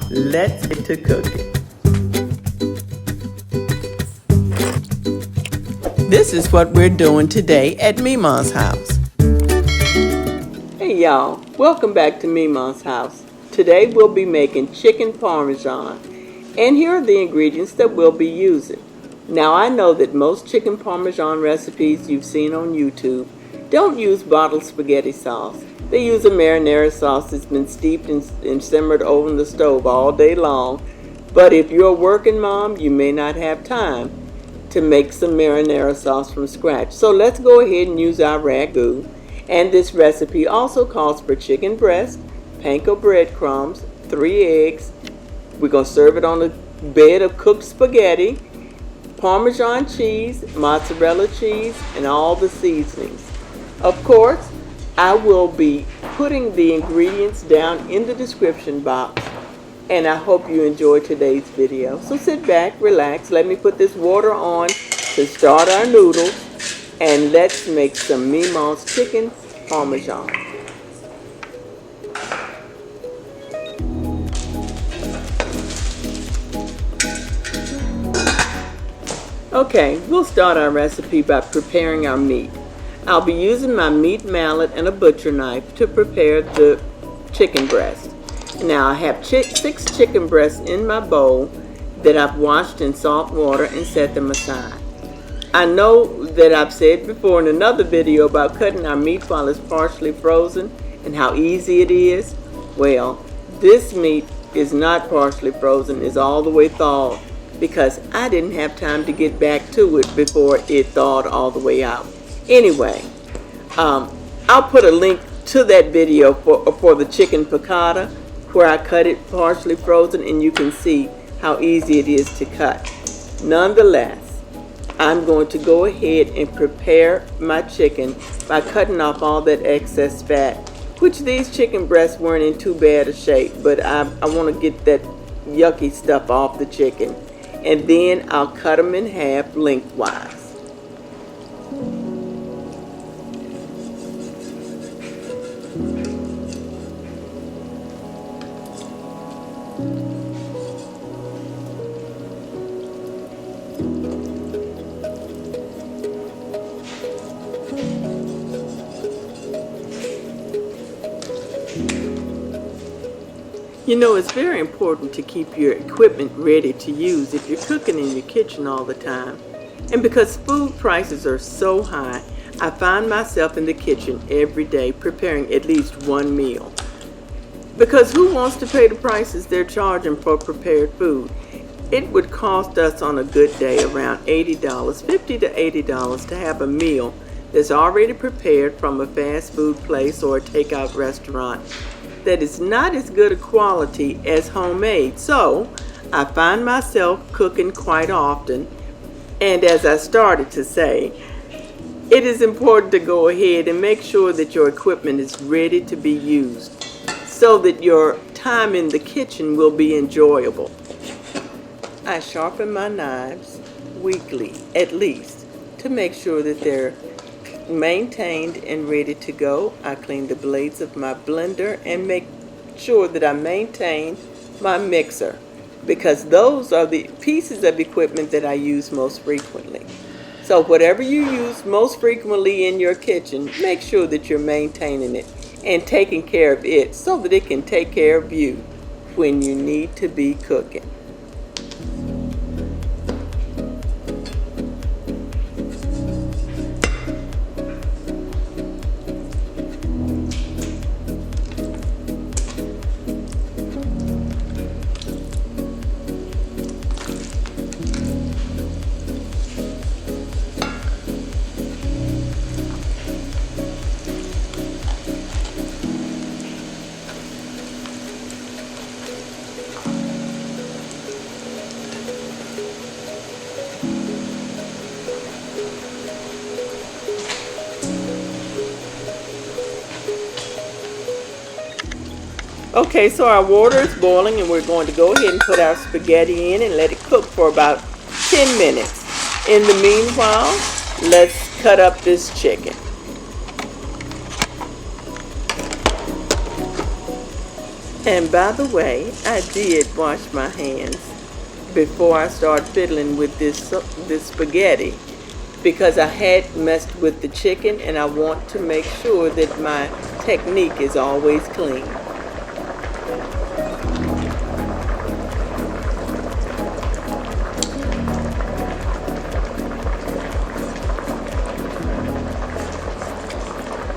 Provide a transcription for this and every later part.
Let's get to cooking. This is what we're doing today at Memaw's house. Hey y'all, welcome back to Memaw's house. Today we'll be making chicken Parmesan. And here are the ingredients that we'll be using. Now I know that most chicken Parmesan recipes you've seen on YouTube don't use bottled spaghetti sauce. They use a marinara sauce that's been steeped and simmered over the stove all day long. But if you're a working mom, you may not have time to make some marinara sauce from scratch. So let's go ahead and use our ragu. And this recipe also calls for chicken breast, Panko breadcrumbs, 3 eggs. We're going to serve it on a bed of cooked spaghetti, Parmesan cheese, mozzarella cheese, and all the seasonings. Of course, I will be putting the ingredients down in the description box, and I hope you enjoy today's video. So sit back, relax, let me put this water on to start our noodles, and let's make some Memaw's chicken Parmesan. Okay, we'll start our recipe by preparing our meat. I'll be using my meat mallet and a butcher knife to prepare the chicken breast. Now I have 6 chicken breasts in my bowl that I've washed in salt water and set them aside. I know that I've said before in another video about cutting our meat while it's partially frozen and how easy it is. Well, this meat is not partially frozen, it's all the way thawed because I didn't have time to get back to it before it thawed all the way out. Anyway, I'll put a link to that video for the chicken piccata where I cut it partially frozen, and you can see how easy it is to cut. Nonetheless, I'm going to go ahead and prepare my chicken by cutting off all that excess fat, which these chicken breasts weren't in too bad a shape, but I want to get that yucky stuff off the chicken. And then I'll cut them in half lengthwise. You know, it's very important to keep your equipment ready to use if you're cooking in your kitchen all the time. And because food prices are so high, I find myself in the kitchen every day preparing at least one meal. Because who wants to pay the prices they're charging for prepared food? It would cost us on a good day around $80, $50 to $80 to have a meal that's already prepared from a fast food place or a takeout restaurant that is not as good a quality as homemade. So I find myself cooking quite often, and as I started to say, it is important to go ahead and make sure that your equipment is ready to be used so that your time in the kitchen will be enjoyable. I sharpen my knives weekly at least to make sure that they're maintained and ready to go. I clean the blades of my blender and make sure that I maintain my mixer because those are the pieces of equipment that I use most frequently. So whatever you use most frequently in your kitchen, make sure that you're maintaining it and taking care of it so that it can take care of you when you need to be cooking. Okay, so our water is boiling and we're going to go ahead and put our spaghetti in and let it cook for about 10 minutes. In the meanwhile, let's cut up this chicken. And by the way, I did wash my hands before I start fiddling with this spaghetti because I had messed with the chicken and I want to make sure that my technique is always clean.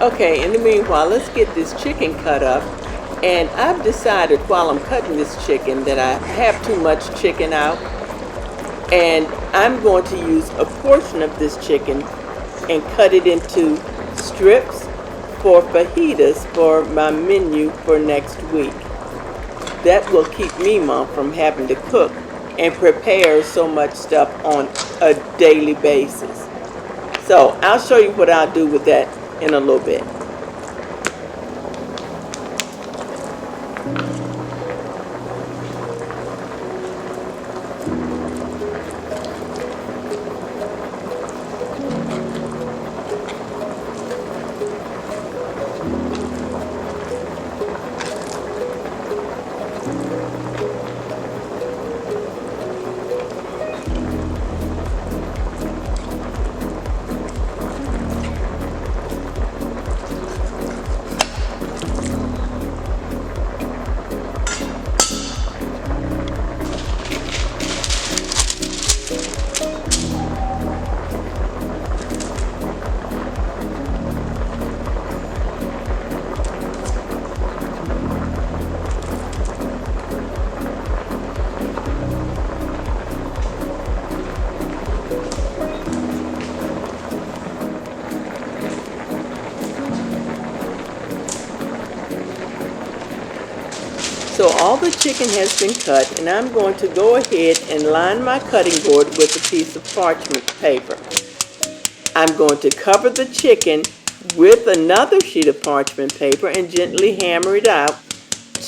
Okay, in the meanwhile, let's get this chicken cut up. And I've decided while I'm cutting this chicken that I have too much chicken out. And I'm going to use a portion of this chicken and cut it into strips for fajitas for my menu for next week. That will keep Memaw from having to cook and prepare so much stuff on a daily basis. So I'll show you what I'll do with that in a little bit. So all the chicken has been cut, and I'm going to go ahead and line my cutting board with a piece of parchment paper. I'm going to cover the chicken with another sheet of parchment paper and gently hammer it out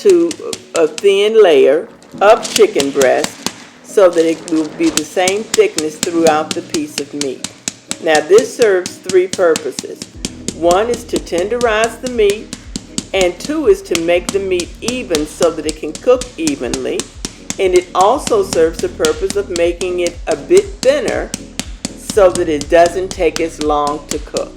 to a thin layer of chicken breast so that it will be the same thickness throughout the piece of meat. Now this serves three purposes. One is to tenderize the meat, and two is to make the meat even so that it can cook evenly. And it also serves the purpose of making it a bit thinner so that it doesn't take as long to cook.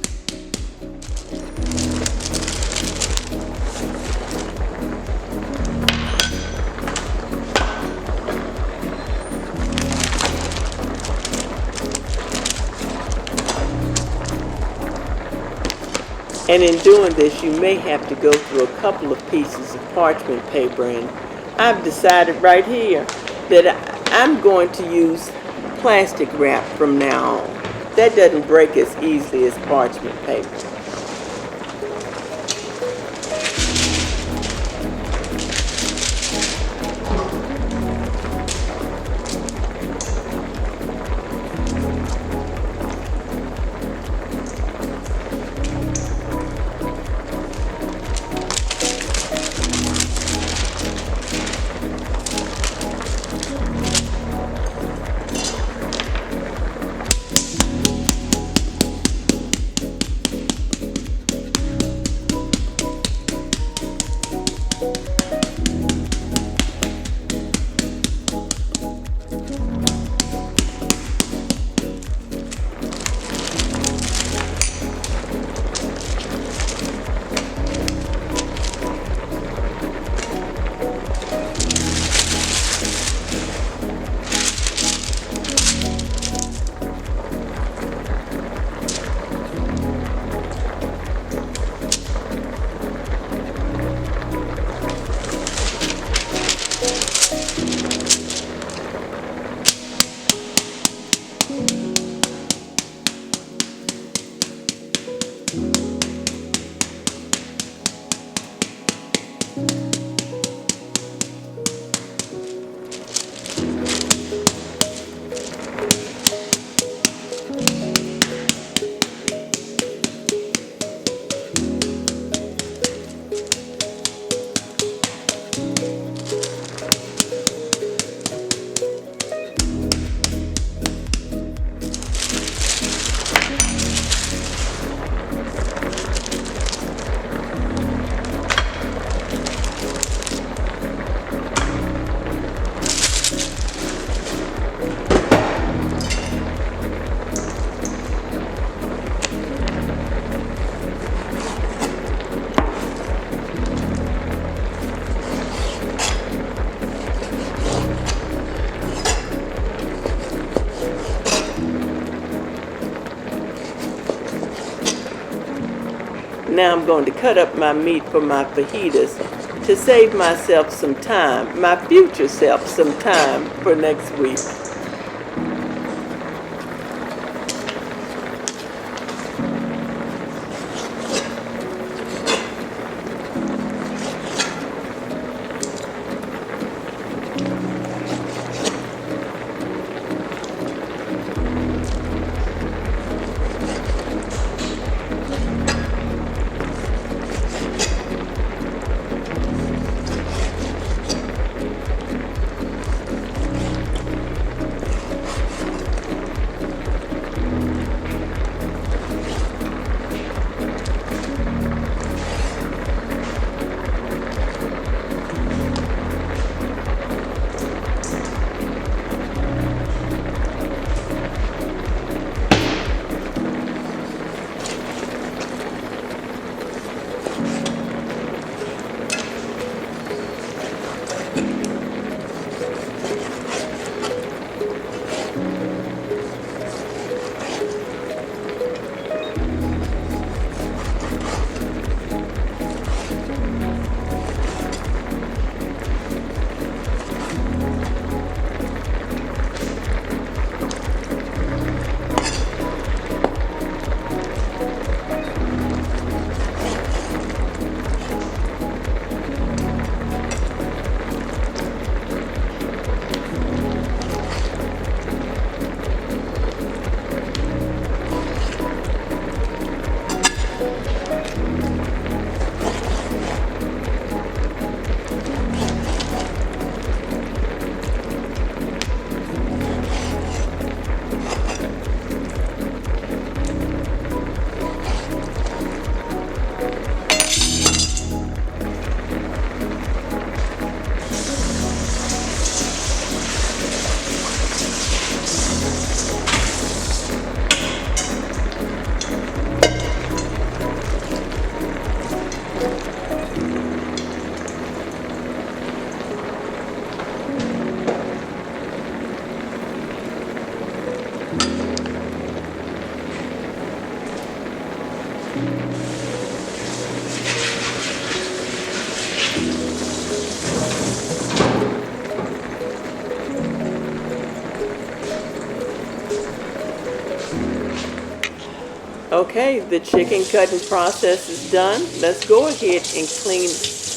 And in doing this, you may have to go through a couple of pieces of parchment paper, and I've decided right here that I'm going to use plastic wrap from now on. That doesn't break as easily as parchment paper. Now I'm going to cut up my meat for my fajitas to save myself some time, my future self some time for next week. Okay, the chicken cutting process is done. Let's go ahead and clean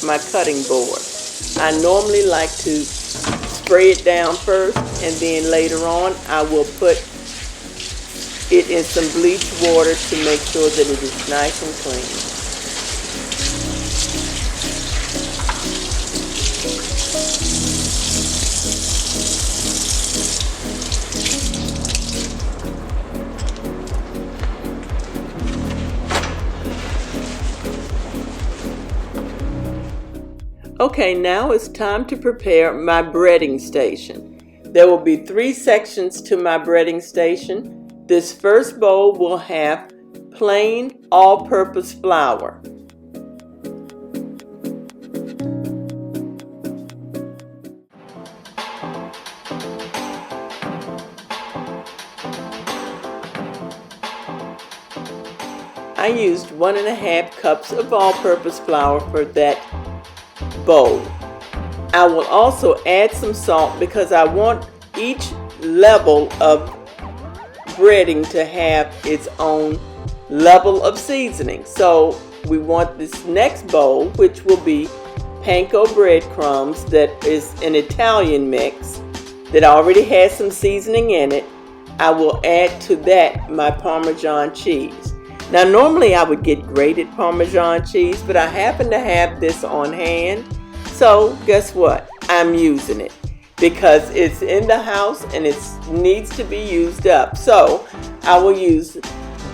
my cutting board. I normally like to spray it down first, and then later on I will put it in some bleach water to make sure that it is nice and clean. Okay, now it's time to prepare my breading station. There will be 3 sections to my breading station. This first bowl will have plain all-purpose flour. I used 1.5 cups of all-purpose flour for that bowl. I will also add some salt because I want each level of breading to have its own level of seasoning. So we want this next bowl, which will be Panko breadcrumbs, that is an Italian mix that already has some seasoning in it. I will add to that my Parmesan cheese. Now normally I would get grated Parmesan cheese, but I happen to have this on hand. So guess what? I'm using it because it's in the house and it needs to be used up. So I will use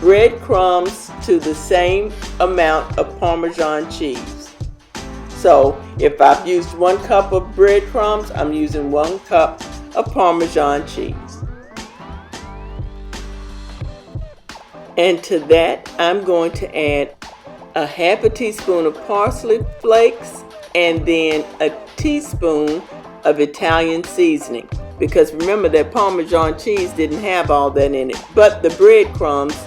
breadcrumbs to the same amount of Parmesan cheese. So if I've used 1 cup of breadcrumbs, I'm using 1 cup of Parmesan cheese. And to that, I'm going to add a 1/2 teaspoon of parsley flakes and then a teaspoon of Italian seasoning. Because remember that Parmesan cheese didn't have all that in it, but the breadcrumbs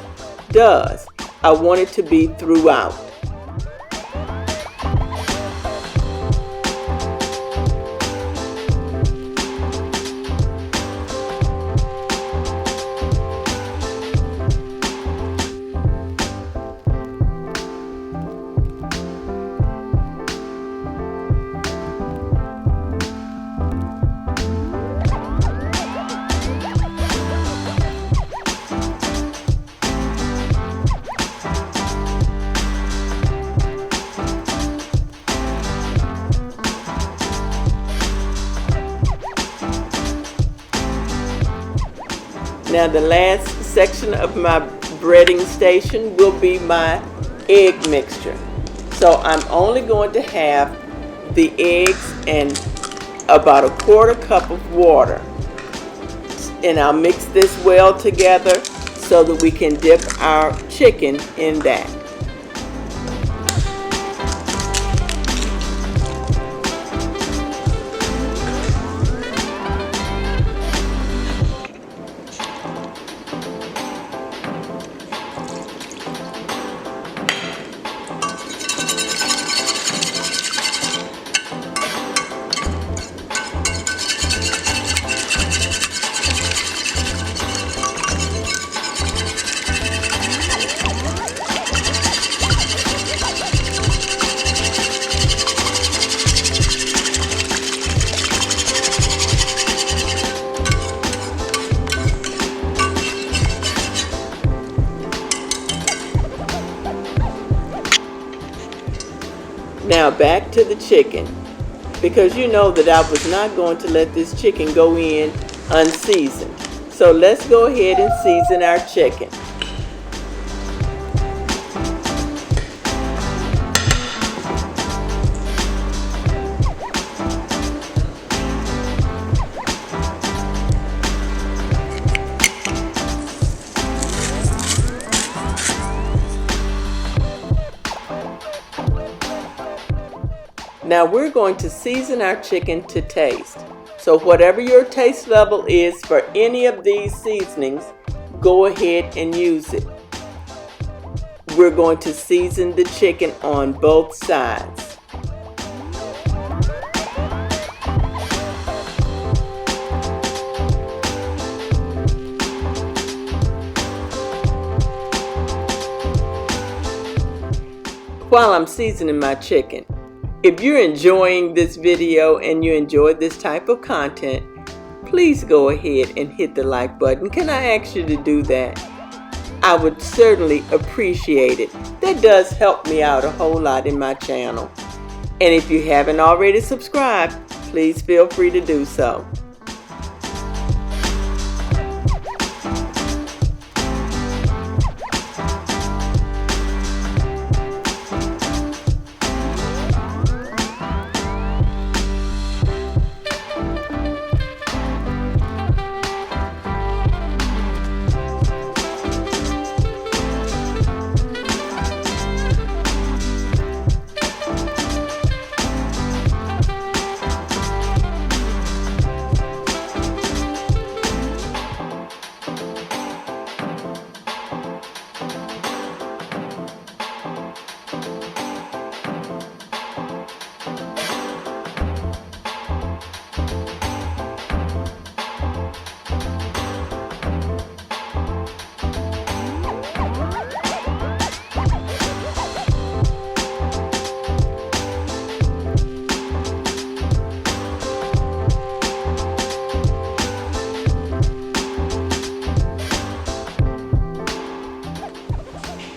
does. I want it to be throughout. Now the last section of my breading station will be my egg mixture. So I'm only going to have the eggs and about a quarter cup of water. And I'll mix this well together so that we can dip our chicken in that. Now back to the chicken, because you know that I was not going to let this chicken go in unseasoned. So let's go ahead and season our chicken. Now we're going to season our chicken to taste. So whatever your taste level is for any of these seasonings, go ahead and use it. We're going to season the chicken on both sides. While I'm seasoning my chicken, if you're enjoying this video and you enjoyed this type of content, please go ahead and hit the like button. Can I ask you to do that? I would certainly appreciate it. That does help me out a whole lot in my channel. And if you haven't already subscribed, please feel free to do so.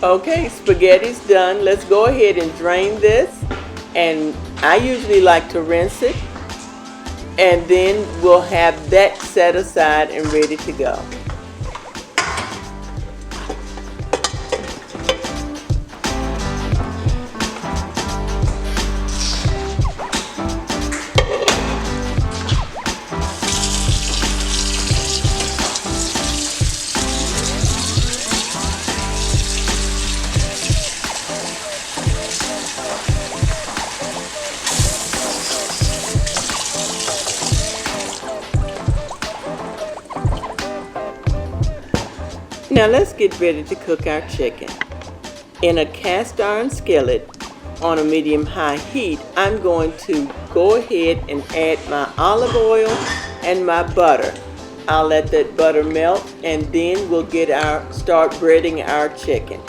Okay, spaghetti's done. Let's go ahead and drain this. And I usually like to rinse it. And then we'll have that set aside and ready to go. Now let's get ready to cook our chicken. In a cast iron skillet on a medium-high heat, I'm going to go ahead and add my olive oil and my butter. I'll let that butter melt and then we'll start breading our chicken.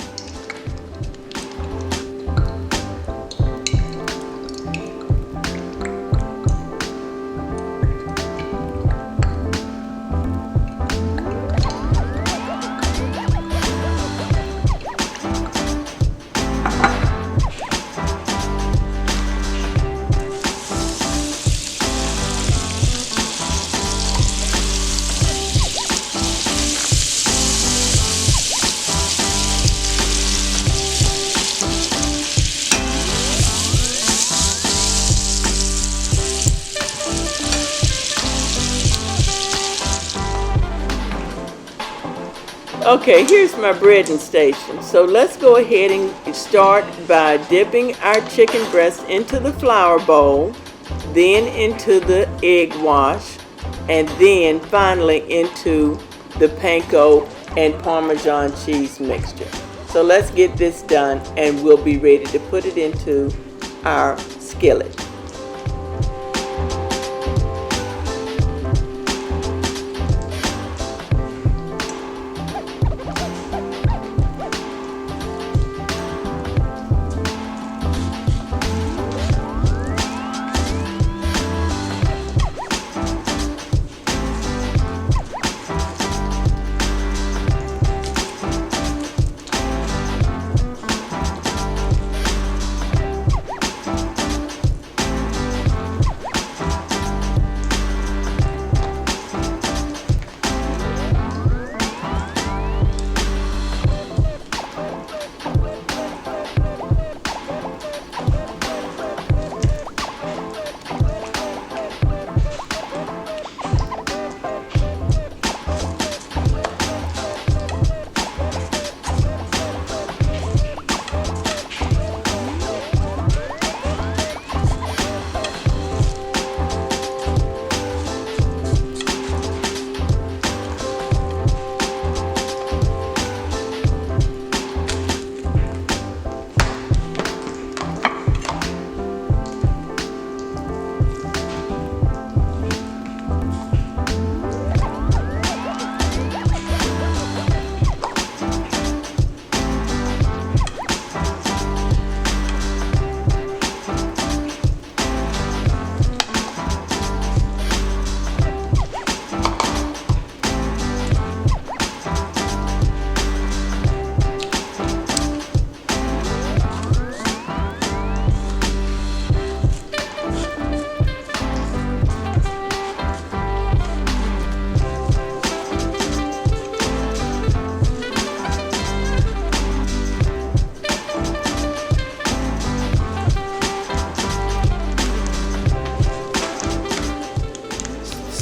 Okay, here's my breading station. So let's go ahead and start by dipping our chicken breast into the flour bowl, then into the egg wash, and then finally into the panko and Parmesan cheese mixture. So let's get this done and we'll be ready to put it into our skillet.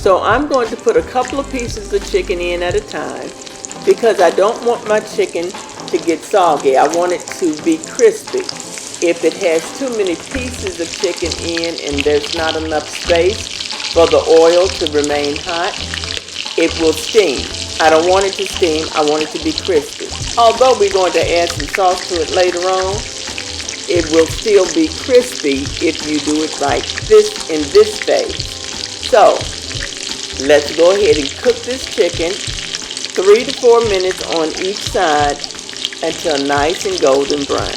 So I'm going to put a couple of pieces of chicken in at a time because I don't want my chicken to get soggy. I want it to be crispy. If it has too many pieces of chicken in and there's not enough space for the oil to remain hot, it will steam. I don't want it to steam. I want it to be crispy. Although we're going to add some sauce to it later on, it will still be crispy if you do it right in this phase. So let's go ahead and cook this chicken 3 to 4 minutes on each side until nice and golden brown.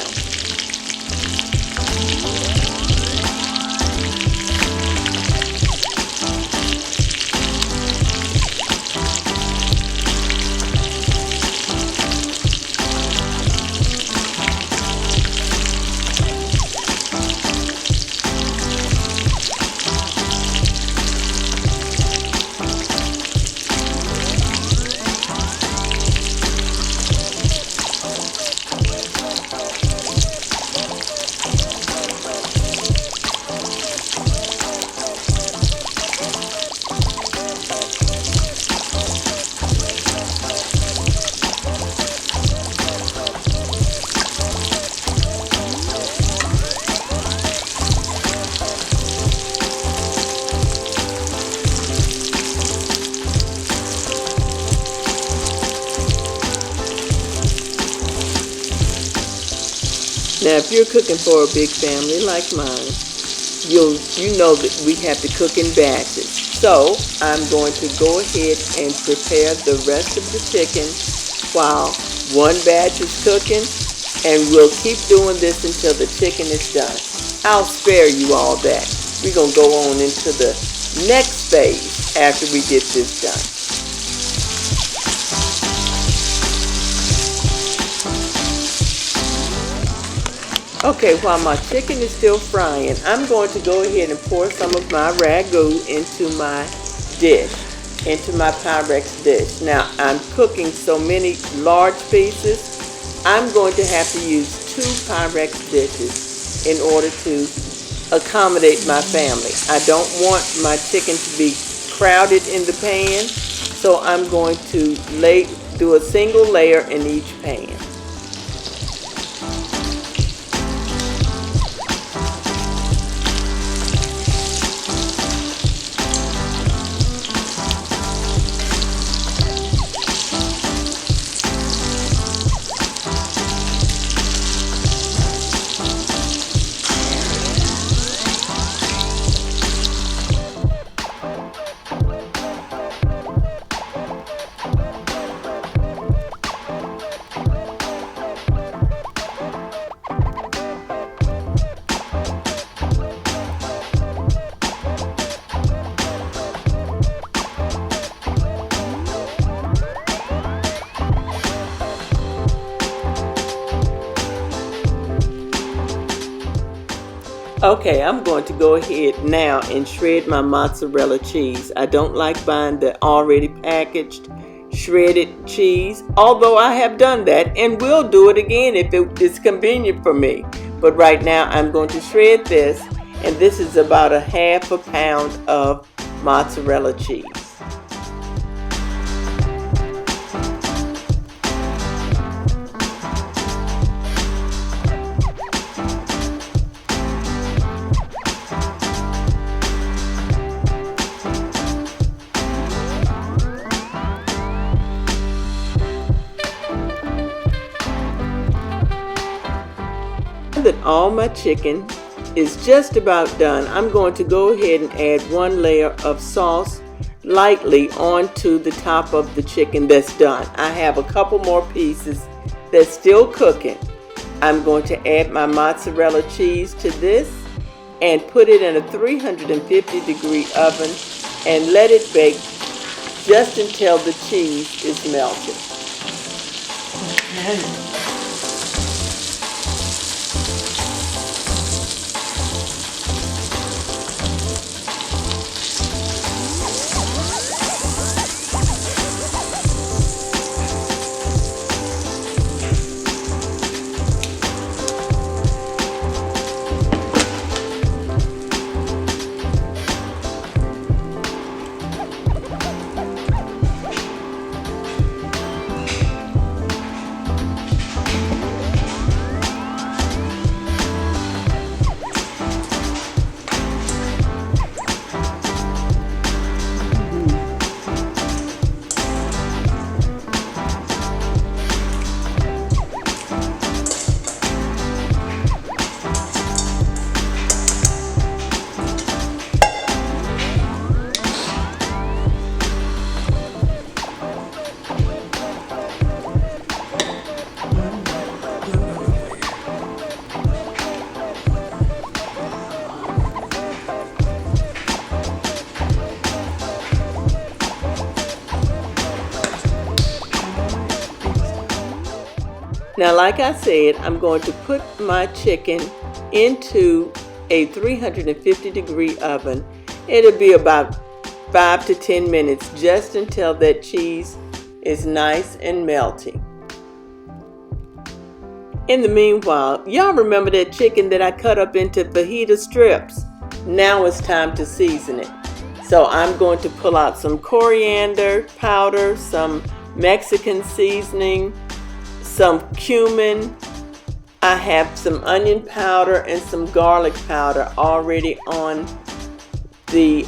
Now, if you're cooking for a big family like mine, you know that we have to cook in batches. So I'm going to go ahead and prepare the rest of the chicken while one batch is cooking, and we'll keep doing this until the chicken is done. I'll spare you all that. We're going to go on into the next phase after we get this done. Okay, while my chicken is still frying, I'm going to go ahead and pour some of my ragu into my dish, into my Pyrex dish. Now, I'm cooking so many large pieces, I'm going to have to use 2 Pyrex dishes in order to accommodate my family. I don't want my chicken to be crowded in the pan, so I'm going to lay Do a single layer in each pan. Okay, I'm going to go ahead now and shred my mozzarella cheese. I don't like buying the already packaged shredded cheese, although I have done that and will do it again if it is convenient for me. But right now I'm going to shred this, and this is about a half a pound of mozzarella cheese. That all my chicken is just about done, I'm going to go ahead and add one layer of sauce lightly onto the top of the chicken that's done. I have a couple more pieces that's still cooking. I'm going to add my mozzarella cheese to this and put it in a 350-degree oven and let it bake just until the cheese is melted. Now, like I said, I'm going to put my chicken into a 350-degree oven. It'll be about 5 to 10 minutes, just until that cheese is nice and melty. In the meanwhile, y'all remember that chicken that I cut up into fajita strips? Now it's time to season it. So I'm going to pull out some coriander powder, some Mexican seasoning, some cumin. I have some onion powder and some garlic powder already on the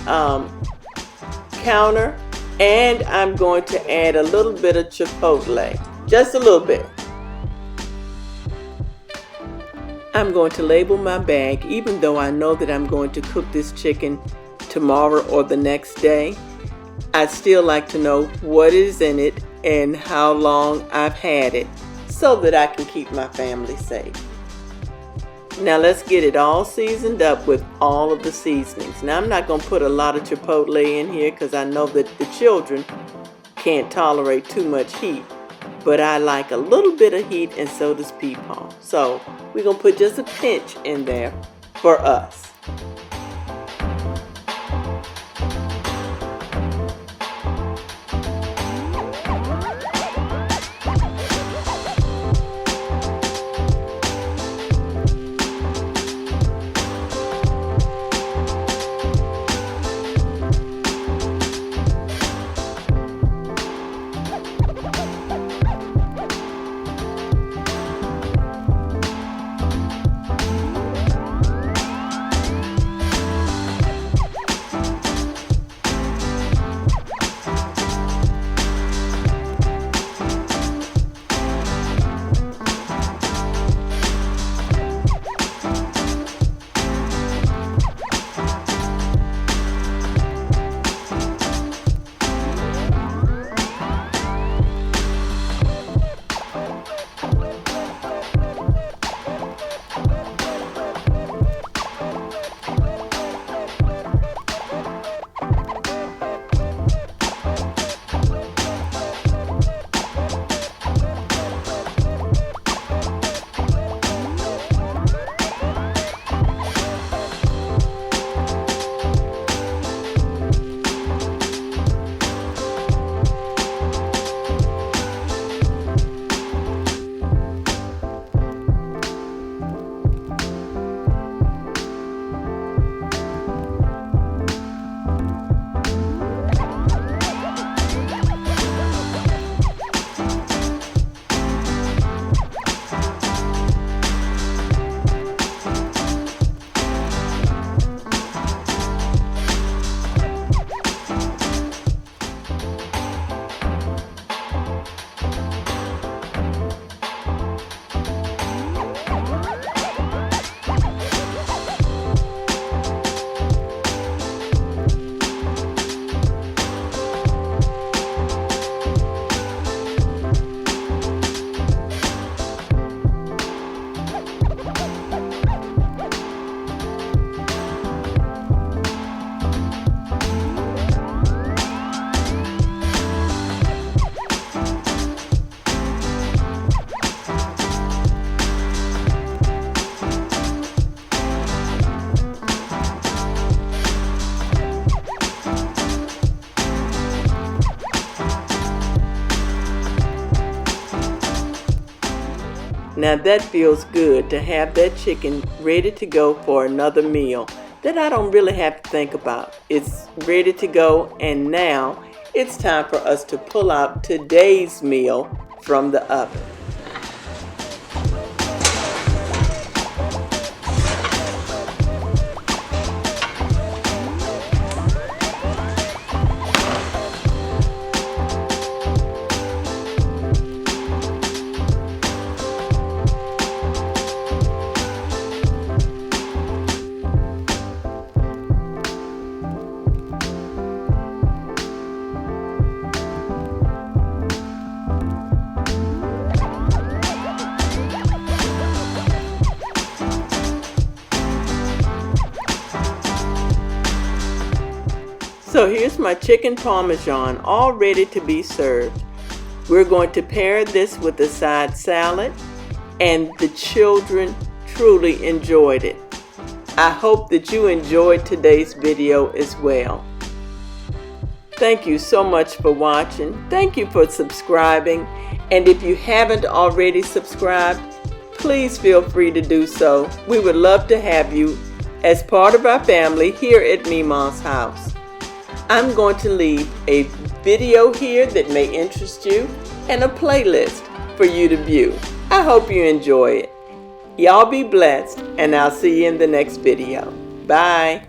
counter, and I'm going to add a little bit of chipotle, just a little bit. I'm going to label my bag, even though I know that I'm going to cook this chicken tomorrow or the next day. I still like to know what is in it and how long I've had it, so that I can keep my family safe. Now let's get it all seasoned up with all of the seasonings. Now I'm not going to put a lot of chipotle in here because I know that the children can't tolerate too much heat. But I like a little bit of heat, and so does Peepaw. So we're going to put just a pinch in there for us. Now that feels good to have that chicken ready to go for another meal that I don't really have to think about. It's ready to go, and now it's time for us to pull out today's meal from the oven. So here's my chicken Parmesan all ready to be served. We're going to pair this with a side salad, and the children truly enjoyed it. I hope that you enjoyed today's video as well. Thank you so much for watching. Thank you for subscribing. And if you haven't already subscribed, please feel free to do so. We would love to have you as part of our family here at Memaw's house. I'm going to leave a video here that may interest you and a playlist for you to view. I hope you enjoy it. Y'all be blessed, and I'll see you in the next video. Bye.